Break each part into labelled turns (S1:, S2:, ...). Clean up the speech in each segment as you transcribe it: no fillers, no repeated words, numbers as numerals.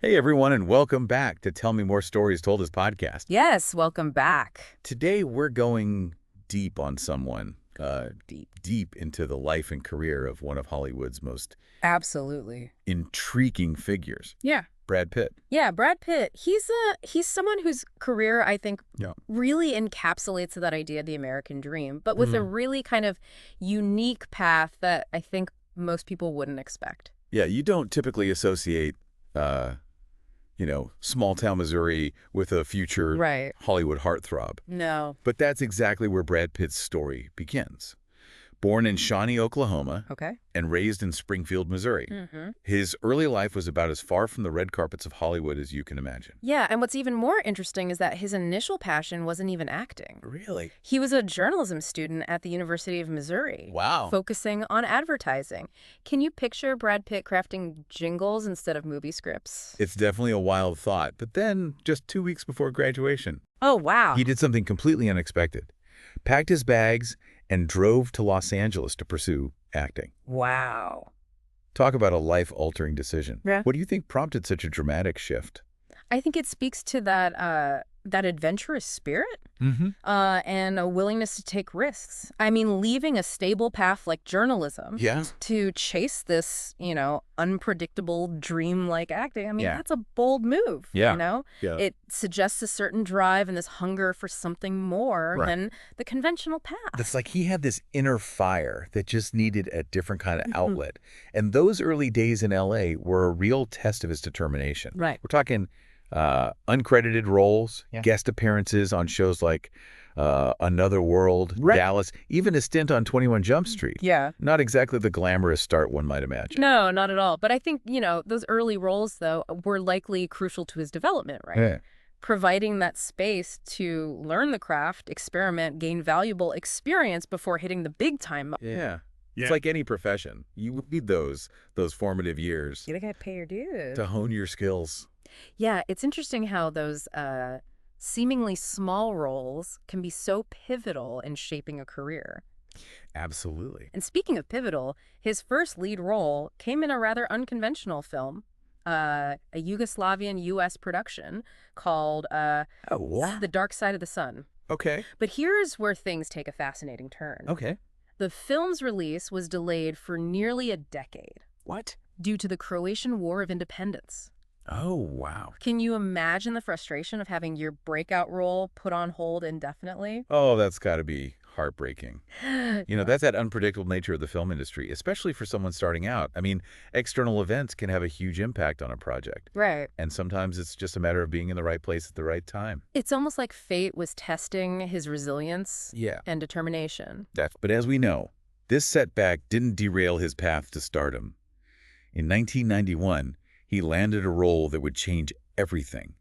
S1: Hey everyone, and welcome back to Tell Me More Stories Told as podcast.
S2: Yes, welcome back.
S1: Today we're going deep on someone, deep into the life and career of one of Hollywood's most
S2: Absolutely.
S1: intriguing figures,
S2: Yeah.
S1: Brad Pitt.
S2: Yeah, Brad Pitt. He's someone whose career I think
S1: Yeah.
S2: really encapsulates that idea of the American dream, but with a really kind of unique path that I think most people wouldn't expect.
S1: Yeah, you don't typically associate, small town Missouri with a future
S2: Right.
S1: Hollywood heartthrob.
S2: No.
S1: But that's exactly where Brad Pitt's story begins. Born in Shawnee, Oklahoma,
S2: Okay.
S1: and raised in Springfield, Missouri.
S2: Mm-hmm.
S1: His early life was about as far from the red carpets of Hollywood as you can imagine.
S2: Yeah, and what's even more interesting is that his initial passion wasn't even acting.
S1: Really?
S2: He was a journalism student at the University of Missouri.
S1: Wow.
S2: Focusing on advertising. Can you picture Brad Pitt crafting jingles instead of movie scripts?
S1: It's definitely a wild thought. But then, just 2 weeks before graduation,
S2: Oh, wow.
S1: he did something completely unexpected. Packed his bags and drove to Los Angeles to pursue acting.
S2: Wow.
S1: Talk about a life-altering decision.
S2: Yeah.
S1: What do you think prompted such a dramatic shift?
S2: I think it speaks to that adventurous spirit
S1: Mm-hmm.
S2: and a willingness to take risks. I mean, leaving a stable path like journalism
S1: Yeah.
S2: to chase this, unpredictable dream-like acting. I mean,
S1: Yeah.
S2: that's a bold move,
S1: Yeah. Yeah.
S2: It suggests a certain drive and this hunger for something more
S1: Right.
S2: than the conventional path.
S1: It's like he had this inner fire that just needed a different kind of outlet. And those early days in L.A. were a real test of his determination.
S2: Right.
S1: We're talking uncredited roles,
S2: Yeah.
S1: guest appearances on shows like Another World,
S2: Right.
S1: Dallas, even a stint on 21 Jump Street.
S2: Yeah.
S1: Not exactly the glamorous start one might imagine.
S2: No, not at all. But I think, those early roles, though, were likely crucial to his development, right?
S1: Yeah.
S2: Providing that space to learn the craft, experiment, gain valuable experience before hitting the big time.
S1: Yeah. It's like any profession. You need those formative years
S2: You gotta pay your dues.
S1: to hone your skills.
S2: Yeah, it's interesting how those seemingly small roles can be so pivotal in shaping a career.
S1: Absolutely.
S2: And speaking of pivotal, his first lead role came in a rather unconventional film, a Yugoslavian U.S. production called The Dark Side of the Sun.
S1: Okay.
S2: But here's where things take a fascinating turn.
S1: Okay.
S2: The film's release was delayed for nearly a decade
S1: What?
S2: due to the Croatian War of Independence.
S1: Oh, wow.
S2: Can you imagine the frustration of having your breakout role put on hold indefinitely?
S1: Oh, that's got to be heartbreaking. That's that unpredictable nature of the film industry, especially for someone starting out. I mean, external events can have a huge impact on a project.
S2: Right.
S1: And sometimes it's just a matter of being in the right place at the right time.
S2: It's almost like fate was testing his resilience
S1: Yeah.
S2: and determination.
S1: But as we know, this setback didn't derail his path to stardom. In 1991, he landed a role that would change everything.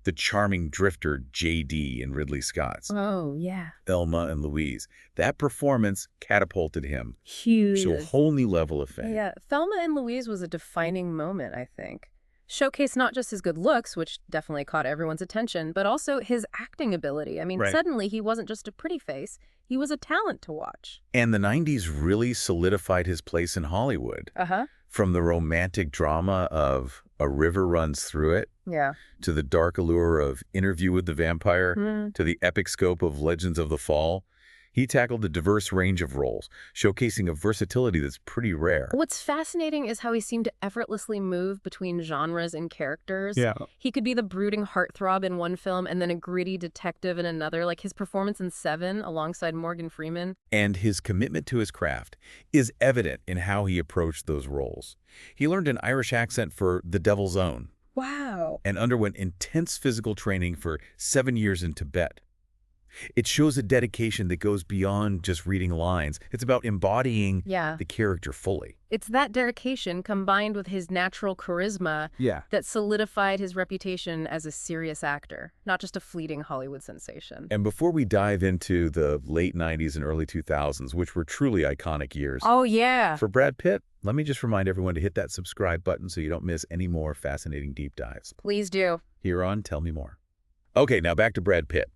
S1: The charming drifter J.D. in Ridley Scott's
S2: Oh, yeah.
S1: Thelma and Louise. That performance catapulted him
S2: Huge.
S1: to a whole new level of fame.
S2: Yeah, Thelma and Louise was a defining moment, I think. Showcased not just his good looks, which definitely caught everyone's attention, but also his acting ability. I mean,
S1: Right.
S2: suddenly he wasn't just a pretty face, he was a talent to watch.
S1: And the 90s really solidified his place in Hollywood.
S2: Uh-huh.
S1: From the romantic drama of A River Runs Through It,
S2: Yeah.
S1: to the dark allure of Interview with the Vampire,
S2: Mm.
S1: to the epic scope of Legends of the Fall, he tackled a diverse range of roles, showcasing a versatility that's pretty rare.
S2: What's fascinating is how he seemed to effortlessly move between genres and characters.
S1: Yeah.
S2: He could be the brooding heartthrob in one film and then a gritty detective in another, like his performance in Seven alongside Morgan Freeman.
S1: And his commitment to his craft is evident in how he approached those roles. He learned an Irish accent for The Devil's Own
S2: Wow.
S1: and underwent intense physical training for 7 years in Tibet. It shows a dedication that goes beyond just reading lines. It's about embodying
S2: Yeah.
S1: the character fully.
S2: It's that dedication combined with his natural charisma
S1: Yeah.
S2: that solidified his reputation as a serious actor, not just a fleeting Hollywood sensation.
S1: And before we dive into the late 90s and early 2000s, which were truly iconic years,
S2: Oh, yeah.
S1: for Brad Pitt, let me just remind everyone to hit that subscribe button so you don't miss any more fascinating deep dives.
S2: Please do.
S1: Here on Tell Me More. Okay, now back to Brad Pitt.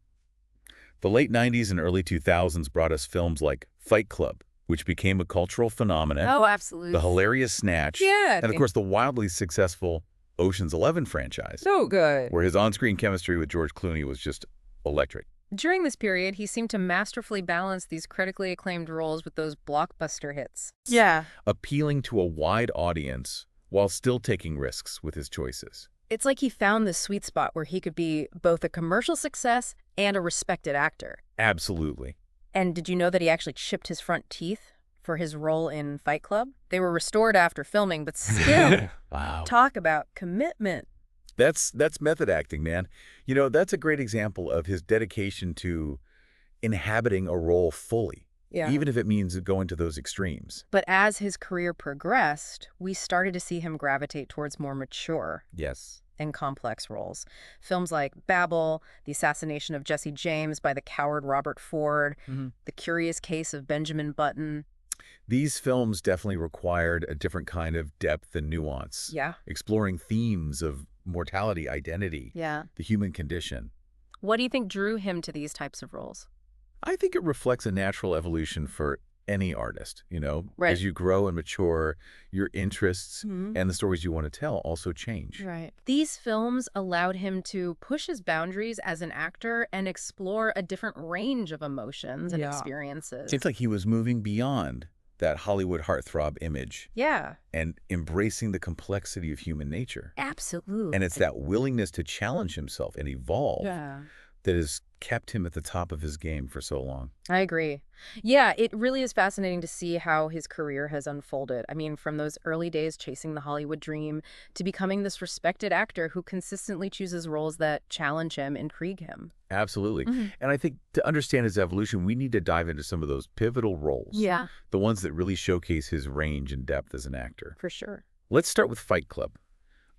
S1: The late 90s and early 2000s brought us films like Fight Club, which became a cultural phenomenon,
S2: Oh, absolutely.
S1: the hilarious Snatch,
S2: Yeah.
S1: and of course the wildly successful Ocean's 11 franchise,
S2: So good.
S1: where his on-screen chemistry with George Clooney was just electric.
S2: During this period, he seemed to masterfully balance these critically acclaimed roles with those blockbuster hits.
S3: Yeah.
S1: Appealing to a wide audience while still taking risks with his choices.
S2: It's like he found the sweet spot where he could be both a commercial success and a respected actor.
S1: Absolutely.
S2: And did you know that he actually chipped his front teeth for his role in Fight Club? They were restored after filming, but still,
S1: Wow.
S2: talk about commitment.
S1: That's method acting, man. You know, that's a great example of his dedication to inhabiting a role fully, even if it means going to those extremes.
S2: But as his career progressed, we started to see him gravitate towards more mature
S1: Yes.
S2: and complex roles. Films like Babel, The Assassination of Jesse James by the coward Robert Ford, The Curious Case of Benjamin Button.
S1: These films definitely required a different kind of depth and nuance.
S2: Yeah.
S1: Exploring themes of mortality, identity,
S2: Yeah.
S1: the human condition.
S2: What do you think drew him to these types of roles?
S1: I think it reflects a natural evolution for any artist, you know?
S2: Right.
S1: As you grow and mature, your interests and the stories you want to tell also change.
S2: Right. These films allowed him to push his boundaries as an actor and explore a different range of emotions and experiences.
S1: Seems like he was moving beyond that Hollywood heartthrob image
S2: Yeah.
S1: and embracing the complexity of human nature.
S2: Absolutely.
S1: And it's that willingness to challenge himself and evolve
S2: Yeah.
S1: that has kept him at the top of his game for so long.
S2: I agree. Yeah, it really is fascinating to see how his career has unfolded. I mean, from those early days chasing the Hollywood dream to becoming this respected actor who consistently chooses roles that challenge him, intrigue him.
S1: Absolutely. And I think to understand his evolution, we need to dive into some of those pivotal roles.
S2: Yeah.
S1: The ones that really showcase his range and depth as an actor.
S2: For sure.
S1: Let's start with Fight Club,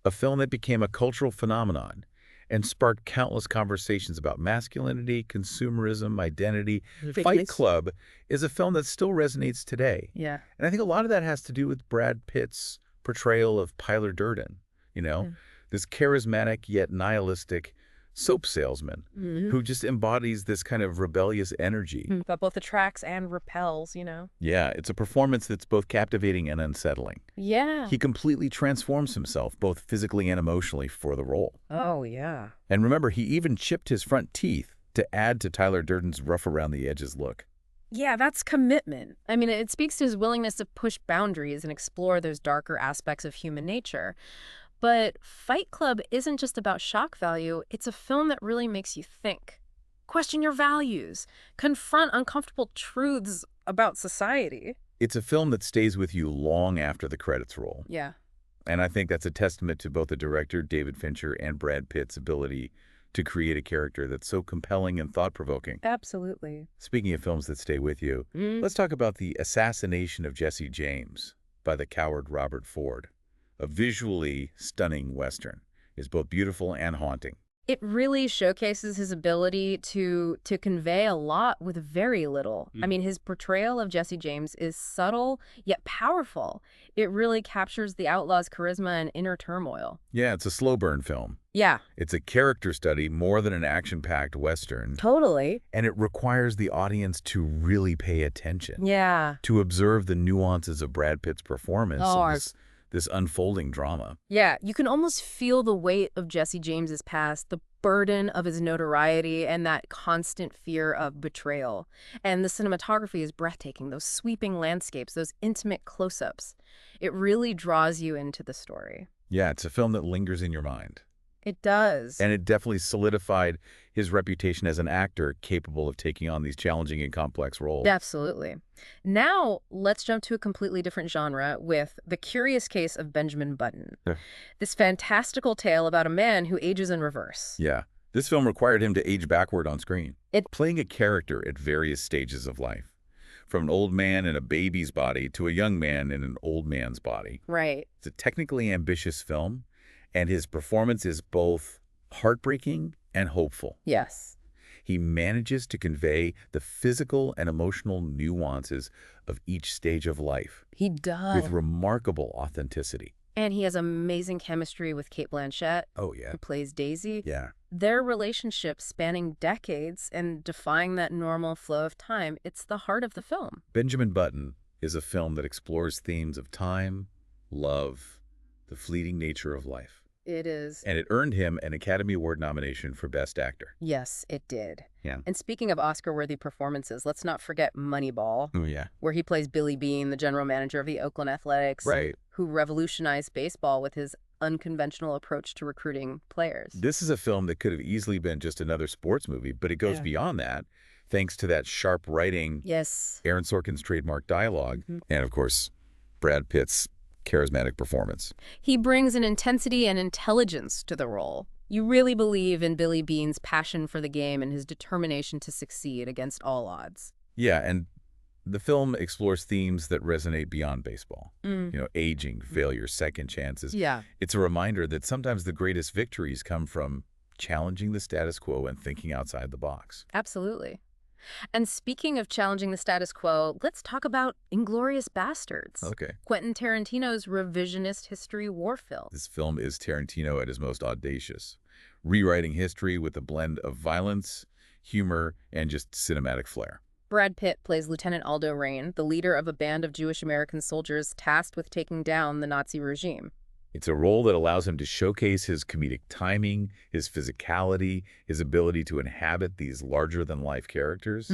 S1: a film that became a cultural phenomenon and sparked countless conversations about masculinity, consumerism, identity. Fight Club is a film that still resonates today.
S2: Yeah.
S1: And I think a lot of that has to do with Brad Pitt's portrayal of Tyler Durden, you know, this charismatic yet nihilistic soap salesman who just embodies this kind of rebellious energy.
S2: That both attracts and repels, you know?
S1: Yeah, it's a performance that's both captivating and unsettling.
S2: Yeah.
S1: He completely transforms himself, both physically and emotionally, for the role.
S2: Oh, yeah.
S1: And remember, he even chipped his front teeth to add to Tyler Durden's rough-around-the-edges look.
S2: Yeah, that's commitment. I mean, it speaks to his willingness to push boundaries and explore those darker aspects of human nature. But Fight Club isn't just about shock value. It's a film that really makes you think. Question your values. Confront uncomfortable truths about society.
S1: It's a film that stays with you long after the credits roll.
S2: Yeah.
S1: And I think that's a testament to both the director, David Fincher, and Brad Pitt's ability to create a character that's so compelling and thought-provoking.
S2: Absolutely.
S1: Speaking of films that stay with you, let's talk about The Assassination of Jesse James by the coward Robert Ford. A visually stunning Western. Is both beautiful and haunting.
S2: It really showcases his ability to convey a lot with very little. I mean, his portrayal of Jesse James is subtle yet powerful. It really captures the outlaw's charisma and inner turmoil.
S1: Yeah, it's a slow burn film.
S2: Yeah.
S1: It's a character study more than an action-packed Western.
S2: Totally.
S1: And it requires the audience to really pay attention.
S2: Yeah.
S1: To observe the nuances of Brad Pitt's performance.
S2: Oh,
S1: This unfolding drama.
S2: Yeah, you can almost feel the weight of Jesse James's past, the burden of his notoriety, and that constant fear of betrayal. And the cinematography is breathtaking, those sweeping landscapes, those intimate close-ups. It really draws you into the story.
S1: Yeah, it's a film that lingers in your mind.
S2: It does.
S1: And it definitely solidified his reputation as an actor capable of taking on these challenging and complex roles.
S2: Absolutely. Now, let's jump to a completely different genre with The Curious Case of Benjamin Button. This fantastical tale about a man who ages in reverse.
S1: Yeah. This film required him to age backward on screen, playing a character at various stages of life, from an old man in a baby's body to a young man in an old man's body.
S2: Right.
S1: It's a technically ambitious film, and his performance is both heartbreaking and hopeful.
S2: Yes.
S1: He manages to convey the physical and emotional nuances of each stage of life.
S2: He does.
S1: With remarkable authenticity.
S2: And he has amazing chemistry with Cate Blanchett.
S1: Oh, yeah.
S2: Who plays Daisy.
S1: Yeah.
S2: Their relationship spanning decades and defying that normal flow of time, it's the heart of the film.
S1: Benjamin Button is a film that explores themes of time, love, the fleeting nature of life.
S2: It is.
S1: And it earned him an Academy Award nomination for Best Actor.
S2: Yes, it did.
S1: Yeah.
S2: And speaking of Oscar-worthy performances, let's not forget Moneyball,
S1: Oh, yeah.
S2: where he plays Billy Beane, the general manager of the Oakland Athletics,
S1: Right.
S2: who revolutionized baseball with his unconventional approach to recruiting players.
S1: This is a film that could have easily been just another sports movie, but it goes beyond that, thanks to that sharp writing,
S2: Yes.
S1: Aaron Sorkin's trademark dialogue,
S2: Mhm.
S1: and, of course, Brad Pitt's charismatic performance.
S2: He brings an intensity and intelligence to the role. You really believe in Billy Beane's passion for the game and his determination to succeed against all odds.
S1: Yeah, and the film explores themes that resonate beyond baseball. Aging, failure, second chances.
S2: Yeah.
S1: It's a reminder that sometimes the greatest victories come from challenging the status quo and thinking outside the box.
S2: Absolutely. And speaking of challenging the status quo, let's talk about Inglourious Basterds.
S1: Okay.
S2: Quentin Tarantino's revisionist history war film.
S1: This film is Tarantino at his most audacious, rewriting history with a blend of violence, humor, and just cinematic flair.
S2: Brad Pitt plays Lieutenant Aldo Raine, the leader of a band of Jewish American soldiers tasked with taking down the Nazi regime.
S1: It's a role that allows him to showcase his comedic timing, his physicality, his ability to inhabit these larger-than-life characters.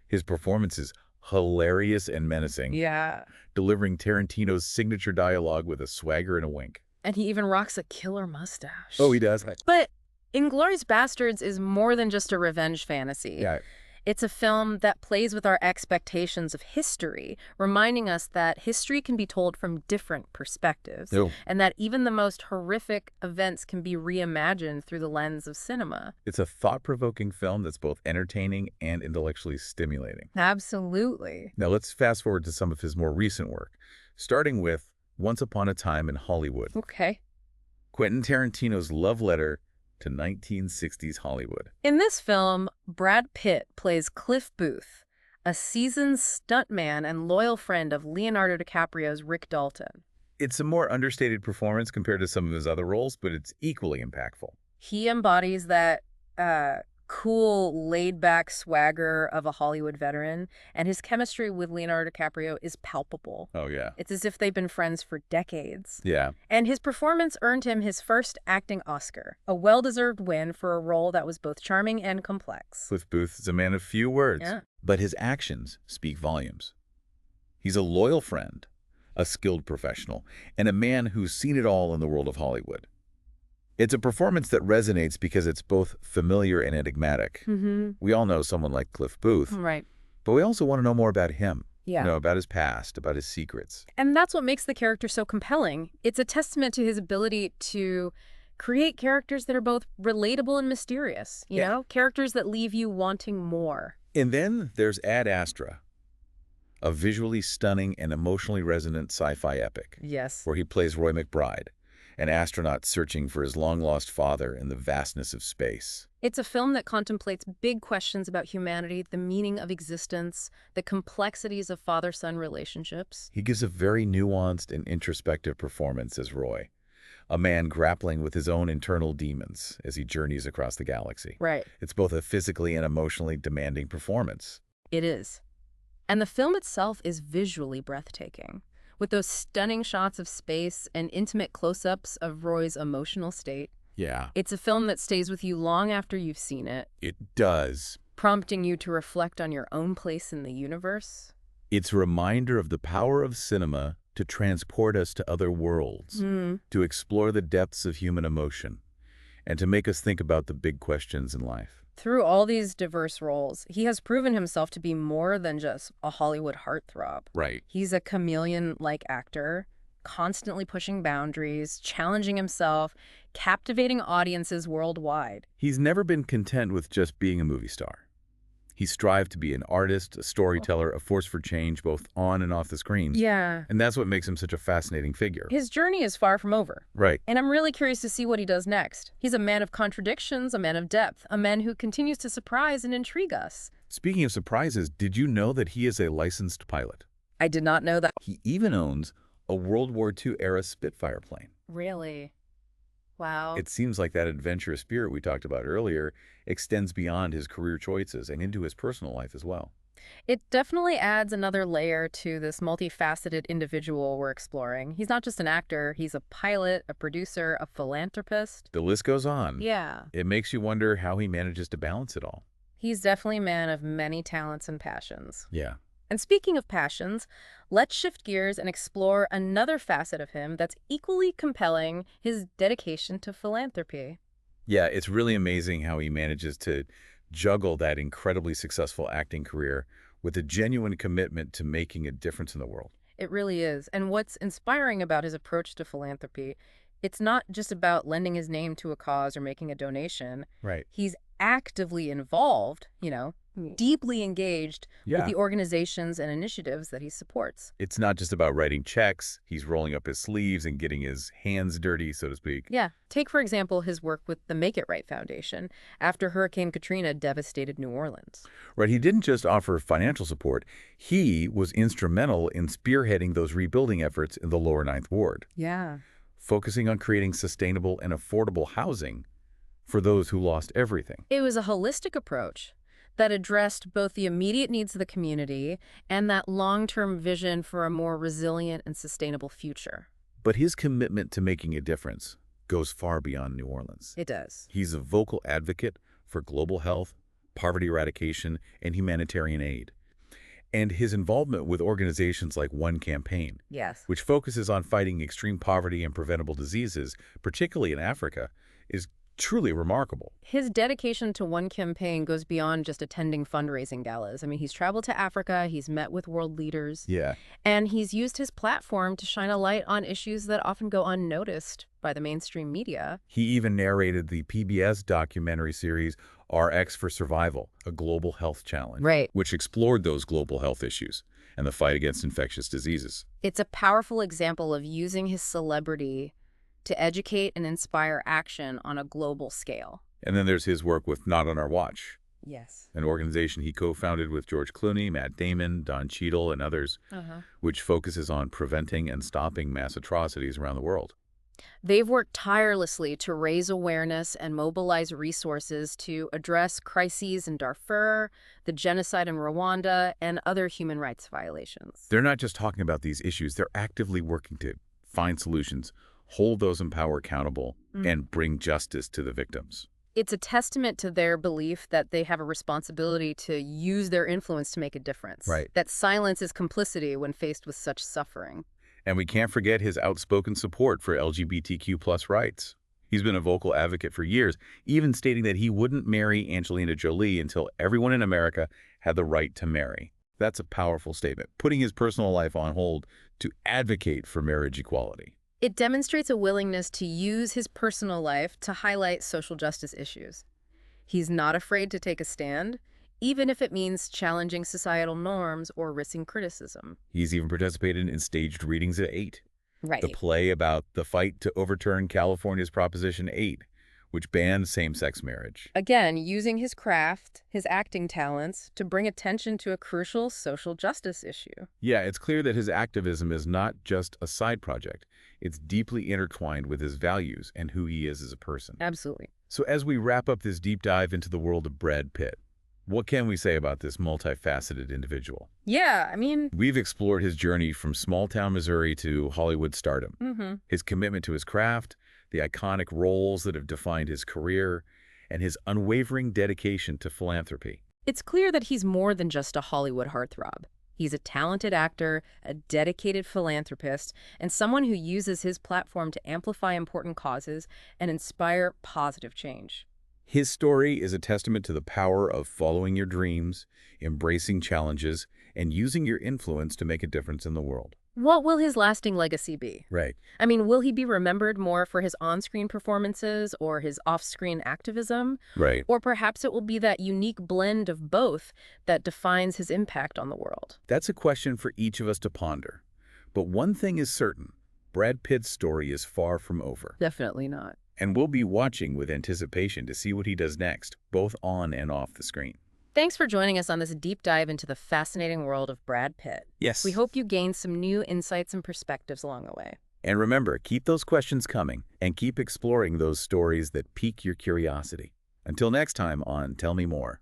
S1: His performance is hilarious and menacing,
S2: Yeah.
S1: delivering Tarantino's signature dialogue with a swagger and a wink.
S2: And he even rocks a killer mustache.
S1: Oh, he does?
S2: But Inglourious Basterds is more than just a revenge fantasy.
S1: Yeah.
S2: It's a film that plays with our expectations of history, reminding us that history can be told from different perspectives, and that even the most horrific events can be reimagined through the lens of cinema.
S1: It's a thought-provoking film that's both entertaining and intellectually stimulating.
S2: Absolutely.
S1: Now let's fast forward to some of his more recent work, starting with Once Upon a Time in Hollywood.
S2: Okay.
S1: Quentin Tarantino's love letter to 1960s Hollywood.
S2: In this film, Brad Pitt plays Cliff Booth, a seasoned stuntman and loyal friend of Leonardo DiCaprio's Rick Dalton.
S1: It's a more understated performance compared to some of his other roles, but it's equally impactful.
S2: He embodies that cool, laid-back swagger of a Hollywood veteran, and his chemistry with Leonardo DiCaprio is palpable.
S1: Oh, yeah.
S2: It's as if they've been friends for decades.
S1: Yeah.
S2: And his performance earned him his first acting Oscar, a well-deserved win for a role that was both charming and complex.
S1: Cliff Booth is a man of few words, but his actions speak volumes. He's a loyal friend, a skilled professional, and a man who's seen it all in the world of Hollywood. It's a performance that resonates because it's both familiar and enigmatic. We all know someone like Cliff Booth,
S2: Right.
S1: but we also want to know more about him.
S2: Yeah.
S1: About his past, about his secrets.
S2: And that's what makes the character so compelling. It's a testament to his ability to create characters that are both relatable and mysterious, you know? Characters that leave you wanting more.
S1: And then there's Ad Astra, a visually stunning and emotionally resonant sci-fi epic.
S2: Yes.
S1: Where he plays Roy McBride, an astronaut searching for his long-lost father in the vastness of space.
S2: It's a film that contemplates big questions about humanity, the meaning of existence, the complexities of father-son relationships.
S1: He gives a very nuanced and introspective performance as Roy, a man grappling with his own internal demons as he journeys across the galaxy.
S2: Right.
S1: It's both a physically and emotionally demanding performance.
S2: It is. And the film itself is visually breathtaking, with those stunning shots of space and intimate close-ups of Roy's emotional state.
S1: Yeah.
S2: It's a film that stays with you long after you've seen it,
S1: It does.
S2: prompting you to reflect on your own place in the universe.
S1: It's a reminder of the power of cinema to transport us to other worlds, to explore the depths of human emotion, and to make us think about the big questions in life.
S2: Through all these diverse roles, he has proven himself to be more than just a Hollywood heartthrob.
S1: Right.
S2: He's a chameleon-like actor, constantly pushing boundaries, challenging himself, captivating audiences worldwide.
S1: He's never been content with just being a movie star. He strived to be an artist, a storyteller, a force for change, both on and off the screens.
S2: Yeah.
S1: And that's what makes him such a fascinating figure.
S2: His journey is far from over.
S1: Right.
S2: And I'm really curious to see what he does next. He's a man of contradictions, a man of depth, a man who continues to surprise and intrigue us.
S1: Speaking of surprises, did you know that he is a licensed pilot?
S2: I did not know that.
S1: He even owns a World War II-era Spitfire plane.
S2: Really? Wow.
S1: It seems like that adventurous spirit we talked about earlier extends beyond his career choices and into his personal life as well.
S2: It definitely adds another layer to this multifaceted individual we're exploring. He's not just an actor, he's a pilot, a producer, a philanthropist.
S1: The list goes on.
S2: Yeah.
S1: It makes you wonder how he manages to balance it all.
S2: He's definitely a man of many talents and passions.
S1: Yeah.
S2: And speaking of passions, let's shift gears and explore another facet of him that's equally compelling, his dedication to philanthropy.
S1: Yeah, it's really amazing how he manages to juggle that incredibly successful acting career with a genuine commitment to making a difference in the world.
S2: It really is. And what's inspiring about his approach to philanthropy, it's not just about lending his name to a cause or making a donation.
S1: Right.
S2: He's actively involved, deeply engaged with
S1: Yeah.
S2: the organizations and initiatives that he supports.
S1: It's not just about writing checks. He's rolling up his sleeves and getting his hands dirty, so to speak.
S2: Yeah. Take, for example, his work with the Make It Right Foundation after Hurricane Katrina devastated New Orleans.
S1: Right, he didn't just offer financial support. He was instrumental in spearheading those rebuilding efforts in the lower Ninth Ward,
S2: Yeah.
S1: focusing on creating sustainable and affordable housing for those who lost everything.
S2: It was a holistic approach that addressed both the immediate needs of the community and that long-term vision for a more resilient and sustainable future.
S1: But his commitment to making a difference goes far beyond New Orleans.
S2: It does.
S1: He's a vocal advocate for global health, poverty eradication, and humanitarian aid. And his involvement with organizations like One Campaign,
S2: Yes.
S1: which focuses on fighting extreme poverty and preventable diseases, particularly in Africa, is truly remarkable.
S2: His dedication to One Campaign goes beyond just attending fundraising galas. I mean, he's traveled to Africa, he's met with world leaders,
S1: Yeah.
S2: and he's used his platform to shine a light on issues that often go unnoticed by the mainstream media.
S1: He even narrated the PBS documentary series RX for Survival, a global health challenge,
S2: Right.
S1: which explored those global health issues and the fight against infectious diseases.
S2: It's a powerful example of using his celebrity to educate and inspire action on a global scale.
S1: And then there's his work with Not on Our Watch,
S2: Yes.
S1: an organization he co-founded with George Clooney, Matt Damon, Don Cheadle, and others, which focuses on preventing and stopping mass atrocities around the world.
S2: They've worked tirelessly to raise awareness and mobilize resources to address crises in Darfur, the genocide in Rwanda, and other human rights violations.
S1: They're not just talking about these issues, they're actively working to find solutions, hold those in power accountable, and bring justice to the victims.
S2: It's a testament to their belief that they have a responsibility to use their influence to make a difference.
S1: Right.
S2: That silence is complicity when faced with such suffering.
S1: And we can't forget his outspoken support for LGBTQ+ rights. He's been a vocal advocate for years, even stating that he wouldn't marry Angelina Jolie until everyone in America had the right to marry. That's a powerful statement, putting his personal life on hold to advocate for marriage equality.
S2: It demonstrates a willingness to use his personal life to highlight social justice issues. He's not afraid to take a stand, even if it means challenging societal norms or risking criticism.
S1: He's even participated in staged readings at 8,
S2: Right.
S1: the play about the fight to overturn California's Proposition 8, which banned same-sex marriage.
S2: Again, using his craft, his acting talents, to bring attention to a crucial social justice issue.
S1: Yeah, it's clear that his activism is not just a side project. It's deeply intertwined with his values and who he is as a person.
S2: Absolutely.
S1: So as we wrap up this deep dive into the world of Brad Pitt, what can we say about this multifaceted individual?
S2: Yeah, I mean,
S1: We've explored his journey from small-town Missouri to Hollywood stardom, his commitment to his craft, the iconic roles that have defined his career, and his unwavering dedication to philanthropy.
S2: it's clear that he's more than just a Hollywood heartthrob. He's a talented actor, a dedicated philanthropist, and someone who uses his platform to amplify important causes and inspire positive change.
S1: His story is a testament to the power of following your dreams, embracing challenges, and using your influence to make a difference in the world.
S2: What will his lasting legacy be?
S1: Right.
S2: I mean, will he be remembered more for his on-screen performances or his off-screen activism?
S1: Right.
S2: Or perhaps it will be that unique blend of both that defines his impact on the world.
S1: That's a question for each of us to ponder. But one thing is certain, Brad Pitt's story is far from over.
S2: Definitely not.
S1: And we'll be watching with anticipation to see what he does next, both on and off the screen.
S2: Thanks for joining us on this deep dive into the fascinating world of Brad Pitt.
S1: Yes.
S2: We hope you gained some new insights and perspectives along the way.
S1: And remember, keep those questions coming and keep exploring those stories that pique your curiosity. Until next time on Tell Me More.